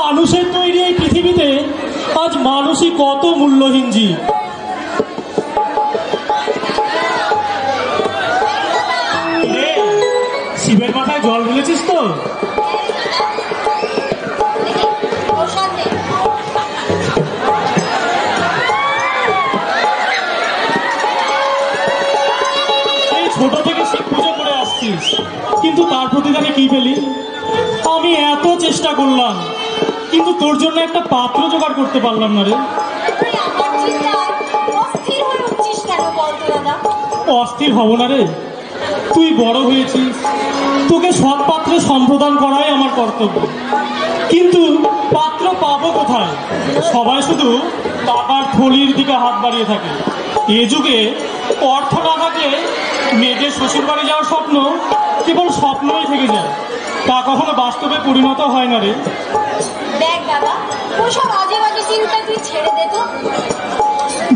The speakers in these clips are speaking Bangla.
মানুষের তৈরি এই পৃথিবীতে আজ মানুষই কত মূল্যহীন জীব। শিবের মাথায় জল ঢেলেছিস তো? ছোট থেকে শিব পুজো করে আসছিস, কিন্তু তার প্রতিদানে কি পেলি? আমি এত চেষ্টা করলাম, কিন্তু তোর জন্য একটা পাত্র জোগাড় করতে পারলাম না রে। অস্থির হব না রে, তুই বড় হয়েছিস, তোকে সৎ পাত্রে সম্প্রদান করাই আমার কর্তব্য। কিন্তু পাত্র পাবো কোথায়? সবাই শুধু টাকার থলির দিকে হাত বাড়িয়ে থাকে। এ যুগে অর্থ না থাকলে মেয়েদের শ্বশুর বাড়ি যাওয়ার স্বপ্ন কেবল স্বপ্নই থেকে যায়, তা কখনো বাস্তবে পরিণত হয় না রে। দেখ দাদা, ওসব আজে বাজে চিন্তা তুই ছেড়ে দে তো।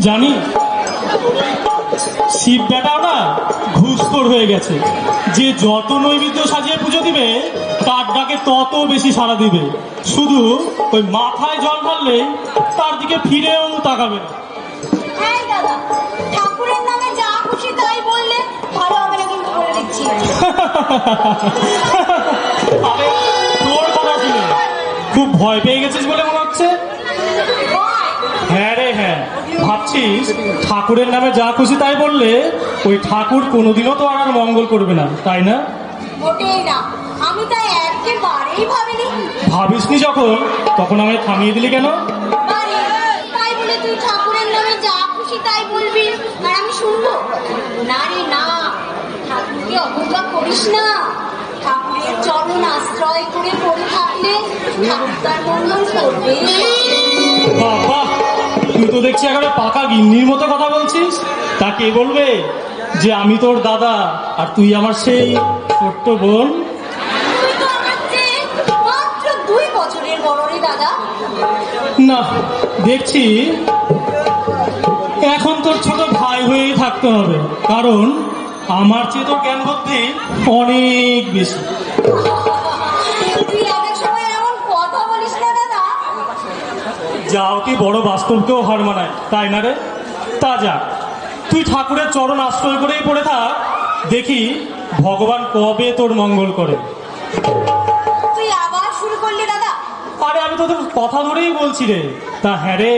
জানি শিব বেটাও না ঘুষখোর হয়ে গেছে, যে যত নৈবেদ্য সাজিয়ে পুজো দিবে তার ডাকে তত বেশি সাড়া দিবে। শুধু ওই মাথায় জল ঢাললে তার দিকে ফিরেও তাকাবে না। হ্যাঁ দাদা, ঠাকুরের নামে যা খুশি তাই বললে ভালো হবে না, কিন্তু বলে দিচ্ছি। আরে তোর কথা শুনে খুব ভয় পেয়ে গেছিস বলে মনে হচ্ছে। হ্যাঁ রে হ্যাঁ, ভাবছিস ঠাকুরের নামে যা খুশি তাই বললে ওই ঠাকুর কোনোদিনও তো আর মঙ্গল করবে না, তাই না? মোটেই না, আমি তাই একেবারেই ভাবিনি। ভাবিসনি যখন, তখন আমায় থামিয়ে দিলি কেন? তাই বলে তুই ঠাকুরের নামে যা খুশি তাই বলবি আর আমি শুনবো? না রে না, ঠাকুরকে অবজ্ঞা করিস না। ঠাকুরের চরণ আশ্রয় করে পড়ে থাকলে ঠাকুর তার মঙ্গল করবে। বাবা, তুই তো দেখছি একেবারে পাকা গিন্নির মতো কথা বলছিস। তা কে বলবে যে আমি তোর দাদা আর তুই আমার সেই ছোট্ট বোন? তুই তো আমার চেয়ে মাত্র 2 বছরের বড় রে দাদা। না, দেখছি এখন তোর ছোট ভাই হয়েই থাকতে হবে, কারণ আমার চেয়ে তোর জ্ঞান বুদ্ধি অনেক বেশি। তুই এক সময় এমন কথা বলিস না দাদা। যাও কি বড় বাস্তবকেও হার মানায়, তাই না রে? তা যা, তুই ঠাকুরের চরণ আশ্রয় করেই পড়ে থাক, দেখি ভগবান কবে তোর মঙ্গল করে। তুই আবার শুরু করলি দাদা। আরে আমি তো তোর কথা ধরেই বলছি রে। তা হ্যাঁ রে,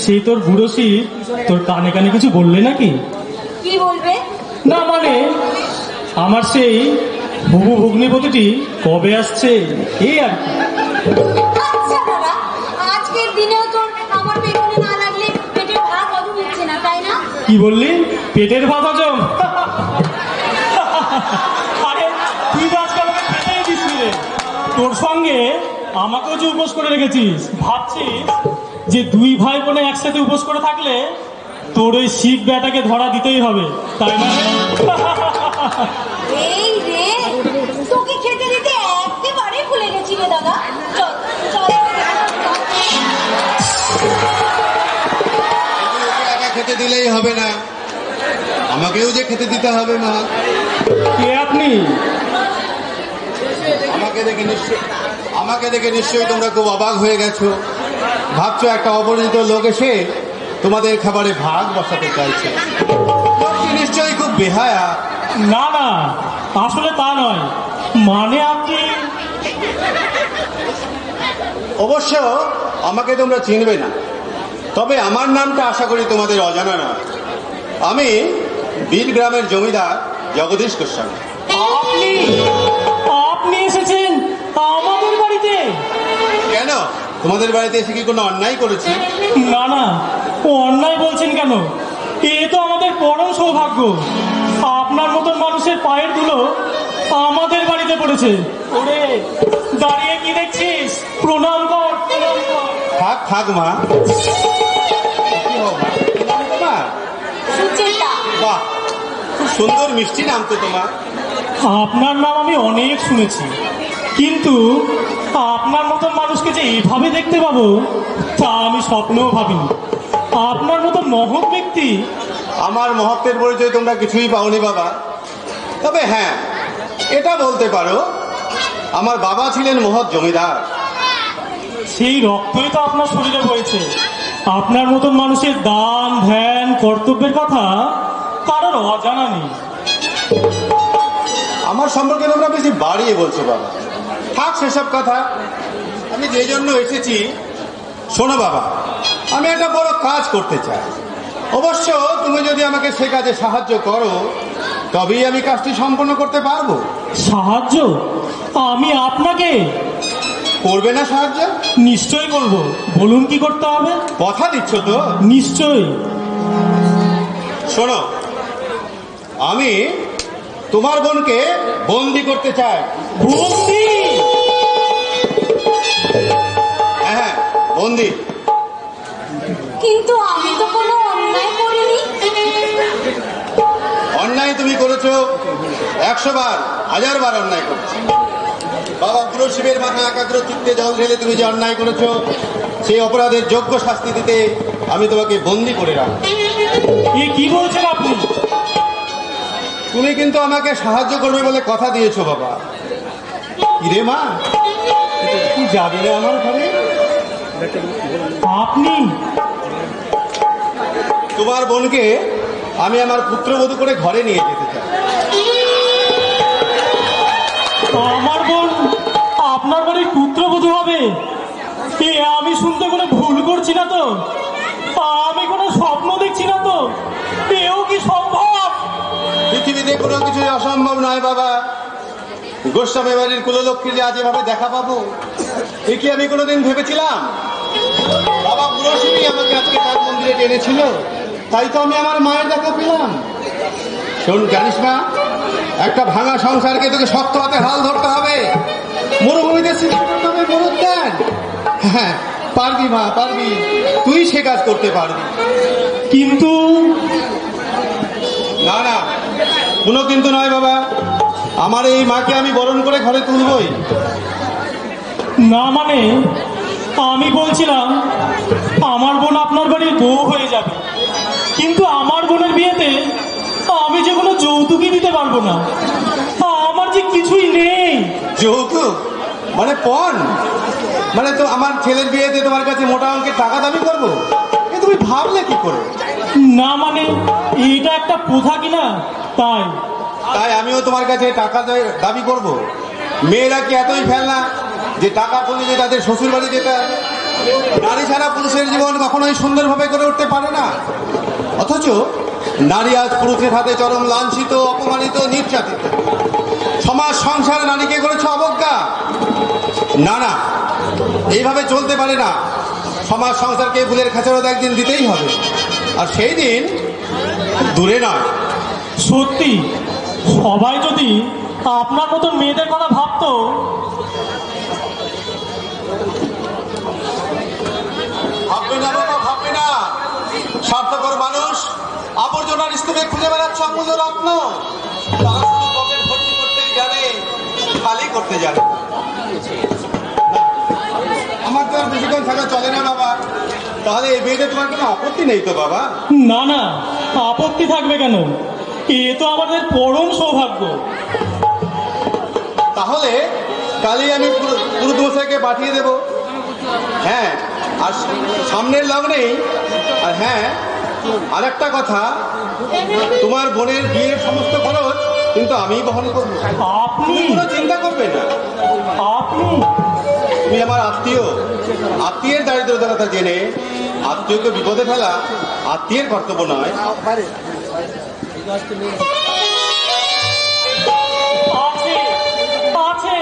সেই তোর বুড়ো শিব তোর কানে কানে কিছু বললে নাকি? কি বলবে? না মানে আমার সেই হুবু ভগ্নিপতিটি কবে আসছে এই আর কি। আচ্ছা দাদা, আজকের দিনেও তোর আমার পেছনে না লাগলে পেটের ভাত হজম হচ্ছে না, তাই না? কি বললি? পেটের ভাত হজম? আরে তুই তো আজকে আমাকে পেটেই দিসনি রে। তোর সঙ্গে আমাকেও যে উপোস করে রেখেছিস, ভাবছিস যে 2 ভাই বোনে একসাথে উপোস করে থাকলে তোর ওই শিব বেটাকে ধরা দিতেই হবে, তাই না? এই রে, তোকে খেতে দিতে একেবারে ভুলে গেছি রে দাদা। চল চল। একা খেতে দিলেই হবে না, আমাকেও যে খেতে দিতে হবে মা। কে আপনি? আমাকে দেখে নিশ্চয়ই তোমরা খুব অবাক হয়ে গেছো। ভাবছো একটা অপরিচিত লোক এসে তোমাদের খাবারে ভাগ বসাতে চাইছে। লোকটি নিশ্চয়ই খুব বেহায়া। না না, আসলে তা নয়। মানে আপনি? অবশ্য আমাকে তোমরা চিনবে না, তবে আমার নামটা আশা করি তোমাদের অজানা নয়। আমি বীর গ্রামের জমিদার জগদীশ গোস্বামী। আপনি এসেছেন আমাদের বাড়িতে? কেন, তোমাদের বাড়িতে এসে কি কোনো অন্যায় করেছি? না না, অন্যায় বলছেন কেন? এ তো আমাদের পরম সৌভাগ্য। আপনার মতন মানুষের পায়ের ধুলো আমাদের বাড়িতে পড়েছে। ওরে, দাঁড়িয়ে কি দেখছিস? প্রণাম কর, প্রণাম কর। থাক থাক মা। বাহ, খুব সুন্দর মিষ্টি নাম তো তোমার। আপনার নাম আমি অনেক শুনেছি, কিন্তু আপনার মতন মানুষকে যে এইভাবে দেখতে পাবো তা আমি স্বপ্নেও ভাবিনি। আপনার মতন মহৎ ব্যক্তি। আমার মহত্বের পরিচয় তোমরা কিছুই পাওনি বাবা। তবে হ্যাঁ, এটা বলতে পারো আমার বাবা ছিলেন মহৎ জমিদার। সেই রক্তই তো আপনার শরীরে বইছে। আপনার মতন মানুষের দান ধ্যান কর্তব্যের কথা কারোর অজানা নেই। আমার সম্পর্কে তোমরা বেশি বাড়িয়ে বলছো বাবা। থাক সেসব কথা। আমি যে জন্য এসেছি, শোনো বাবা, আমি একটা বড় কাজ করতে চাই। অবশ্য তুমি যদি আমাকে সে কাজে সাহায্য করো তবেই আমি কাজটি সম্পন্ন করতে পারবো। সাহায্য? আমি আপনাকে? করবে না সাহায্য? নিশ্চয়ই করব। বলুন কি করতে হবে। কথা দিচ্ছ তো? নিশ্চয়ই। শোনো, আমি তোমার বোনকে বন্দি করতে চাই। বন্দি? হ্যাঁ, বন্দি। কিন্তু আমি তো কোনো অন্যায় করিনি। অন্যায় তুমি করেছো 100 বার, 1000 বার অন্যায় করেছো। বাবা বুড়ো শিবের মাথায় একাগ্র চিত্তে জল ঢেলে তুমি যে অন্যায় করেছো, সেই অপরাধের যোগ্য শাস্তি দিতে আমি তোমাকে বন্দি করে রাখবো। এ কি বলছেন আপনি? তুমি কিন্তু আমাকে সাহায্য করবে বলে কথা দিয়েছো বাবা। কিরে মা, তুই যাবি না আমার ঘরে? আপনি? তোমার বোনকে আমি আমার পুত্রবধূ করে ঘরে নিয়ে যেতে চাই। আমার বোন আপনার বাড়ির পুত্রবধূ হবে? এ আমি শুনতে কোনো ভুল করছি না তো? আমি কোনো স্বপ্ন দেখছি না তো? এও কি সম্ভব? পৃথিবীতে কোনো কিছুই অসম্ভব নয় বাবা। গোস্বামী বাড়ির কুললক্ষ্মী যে আজ এভাবে দেখা পাবো, এ কি আমি কোনোদিন ভেবেছিলাম? বাবা বুড়ো শিবই আমাকে আজকে তার মন্দিরে টেনেছিল, তাই তো আমি আমার মায়ের দেখা পেলাম। শোন, জানিস না, একটা ভাঙা সংসারকে তোকে শক্ত হাতে হাল ধরতে হবে। মরুভূমিতে সৃষ্টি করতে হবে মরুদ্যান। হ্যাঁ, পারবি মা, পারবি। তুই সে কাজ করতে পারবি। কিন্তু না না, কোনো কিন্তু নয় বাবা। আমার এই মাকে আমি বরণ করে ঘরে তুলবই। না মানে, আমি বলছিলাম আমার বোন আপনার বাড়ির বউ হয়ে যাবে, কিন্তু আমার বোনের বিয়েতে আমি যে কোনো যৌতুকই দিতে পারবো না। আমার যে কিছুই নেই। যৌতুক মানে পণ? মানে তো আমার ছেলের বিয়েতে তোমার কাছে মোটা অঙ্কের টাকা দাবি করবো? এ তুমি ভাবলে কি করে? না মানে, এটা একটা প্রথা কিনা তাই। তাই আমিও তোমার কাছে টাকা দাবি করব? মেয়েরা কি এতই ফেলনা যে টাকা পেলে যে তাদের শ্বশুর বাড়ি যেতে হবে? নারী ছাড়া পুরুষের জীবন কখনোই সুন্দরভাবে করে উঠতে পারে না। অথচ নারী আজ পুরুষের হাতে চরম লাঞ্ছিত, অপমানিত, নির্যাতিত। সমাজ সংসার নারীকে করেছে অবজ্ঞা। না না, এইভাবে চলতে পারে না। সমাজ সংসারকে ফুলের খাঁচারত একদিন দিতেই হবে, আর সেই দিন দূরে নয়। সত্যি, সবাই যদি আপনার মতো মেয়েদের কথা ভাবতো। ভাববে না বাবা, ভাববে না। স্বার্থপর মানুষ আবর্জনার স্তূপে খুঁজে বেড়াচ্ছে অমূল্য রত্ন। তারা শুধু পকেট ভর্তি করতেই জানে, খালি করতে জানে। আমার তো আর বেশিক্ষণ থাকা চলে না বাবা। তাহলে এই বিয়েতে তোমার কোনো আপত্তি নেই তো বাবা? না না, আপত্তি থাকবে কেন? এ তো আমাদের পরম সৌভাগ্য। তাহলে কালই আমি পুরোদমশাইকে পাঠিয়ে দেব। হ্যাঁ, আর সামনের লগ্নেই। আর হ্যাঁ, আর একটা কথা, তোমার বোনের বিয়ের সমস্ত খরচ কিন্তু আমিই বহন করবো। আপনি? তুমি কোনো চিন্তা করবে না। আপনি? তুমি আমার আত্মীয়। আত্মীয়ের দারিদ্রতার কথা জেনে আত্মীয়কে বিপদে ফেলা আত্মীয়ের কর্তব্য নয়। আছে, আছে।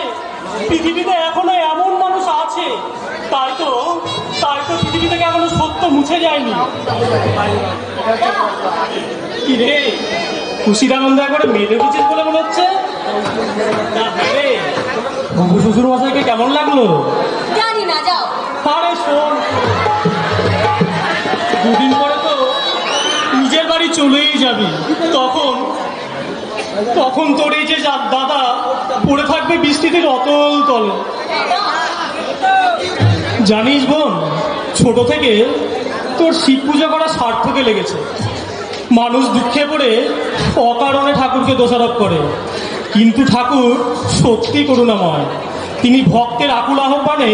পৃথিবীতে এখনো এমন মানুষ আছে। তাই তো পৃথিবী থেকে এখনো সত্য মুছে যায়নি। কি রে, খুশির আনন্দ একবারে মেলে উচিত বলে মনে হচ্ছে। বাবু শ্বশুর মশাইকে কেমন লাগলো? জানি না, যাও। আরে শোন, দুদিন পরে তো নিজের বাড়ি চলেই যাবি। তখন তোর এই যে দাদা পড়ে থাকবে বৃষ্টিতে অতল তলে। জানিস বোন, ছোট থেকে তোর শিব পুজো করা সার্থকে লেগেছে। মানুষ দুঃখে পড়ে অকারণে ঠাকুরকে দোষারোপ করে, কিন্তু ঠাকুর সত্যি করুণাময়। তিনি ভক্তের আকুল আহ্বানে